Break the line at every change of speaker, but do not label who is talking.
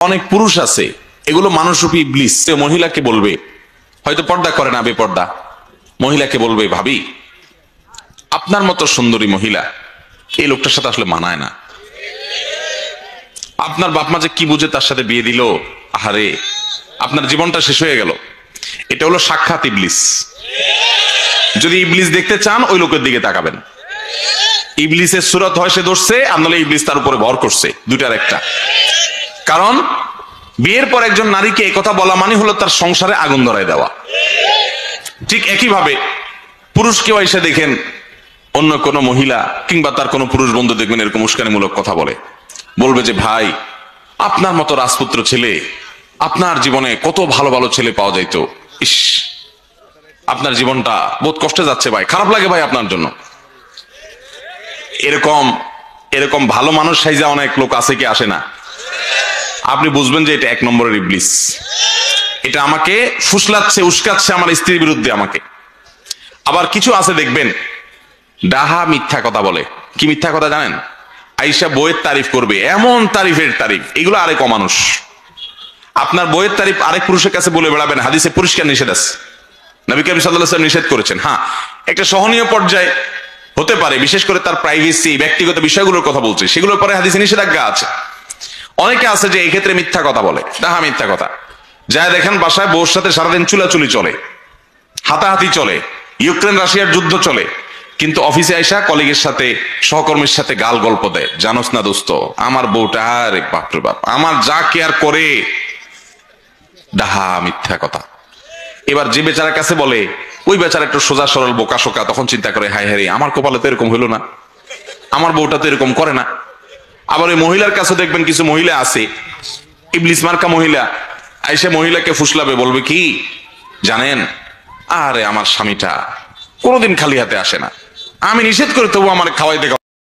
অনেক পুরুষ আছে, এগুলো মানুষরূপী ইবলিস। মহিলাকে বলবে, হয়তো পর্দা করে না, বেপর্দা মহিলাকে বলবে, ভাবি আপনার মতো সুন্দরী মহিলা এই লোকটার সাথে আসলে মানায় না। আপনার বাপ মা যে কি বুঝে তার সাথে বিয়ে দিল, আহারে আপনার জীবনটা শেষ হয়ে গেল। এটা হলো সাক্ষাৎ ইবলিস। যদি ইবলিস দেখতে চান ওই লোকের দিকে তাকাবেন। ইবলিসের সুরত হয় সে ধরছে, আর নাহলে ইবলিস তার উপরে ভর করছে, দুইটার একটা। কারণ বিয়ের পর একজন নারীকে এই কথা বলা মানে হলো তার সংসারে আগুন ধরায় দেওয়া। ঠিক একইভাবে পুরুষকেও এসে দেখেন অন্য কোন মহিলা কিংবা তার কোন পুরুষ বন্ধু দেখবেন এরকম উস্কানিমূলক কথা বলবে যে ভাই আপনার মতো রাজপুত্র ছেলে, আপনার জীবনে কত ভালো ভালো ছেলে পাওয়া যাইতো, ইস আপনার জীবনটা বহুত কষ্টে যাচ্ছে ভাই, খারাপ লাগে ভাই আপনার জন্য। এরকম এরকম ভালো মানুষ সাইজা অনেক লোক আছে কি আসে না? আপনি বুঝবেন যে এটা এক নম্বরের ইবলিস। এটা আমাকে ফুসলাচ্ছে, উস্কাচ্ছে আমার স্ত্রীর বিরুদ্ধে আমাকে। আবার কিছু আছে দেখবেন ডাহা মিথ্যা কথা বলে। কি মিথ্যা কথা জানেন? আইসা বইয়ের তারিফ করবে, এমন তারিফের তারিফ, এগুলো আরেক অমানুষ। আপনার বইয়ের তারিফ আরেক পুরুষের কাছে বলে বেড়াবেন, হাদিসে পরিষ্কার নিষেধ আছে, নবী করিম সাল্লাল্লাহু আলাইহি ওয়াসাল্লাম নিষেধ করেছেন। হ্যাঁ, একটা সহনীয় পর্যায়ে হতে পারে, বিশেষ করে তার প্রাইভেসি, ব্যক্তিগত বিষয়গুলোর কথা বলছে, সেগুলোর পরে হাদিসে নিষেধাজ্ঞা আছে। অনেকে আছে যে এই ক্ষেত্রে মিথ্যা কথা বলে, ডাহা মিথ্যা কথা। যা দেখেন বাসায় বউর সাথে সারাদিন চুলাচুলি চলে, হাতাহাতি চলে, ইউক্রেন রাশিয়ার যুদ্ধ চলে, কিন্তু অফিসে আইসা কলিগের সাথে, সহকর্মীর সাথে গাল গল্প দেয়। জানোস না দোস্ত, আমার বউটা আরে বাপরে বাপ, আমার যা কেয়ার করে। ডাহা মিথ্যা কথা। এবার যে বেচারার কাছে বলে, ওই বেচারা একটু সোজা সরল বোকা শোকা, তখন চিন্তা করে হায় হায় আমার কপালে তো এরকম হলো না, আমার বউটা তো এরকম করে না। আবার ওই মহিলার কাছে দেখবেন কিছু মহিলা আছে, ইবলিস মার্কা মহিলা, আইসে মহিলাকে ফুসলাবে, বলবে কি জানেন, আরে আমার স্বামীটা কোনোদিন খালি হাতে আসে না, আমি নিষেধ করে তবু আমার খাওয়াই দেখা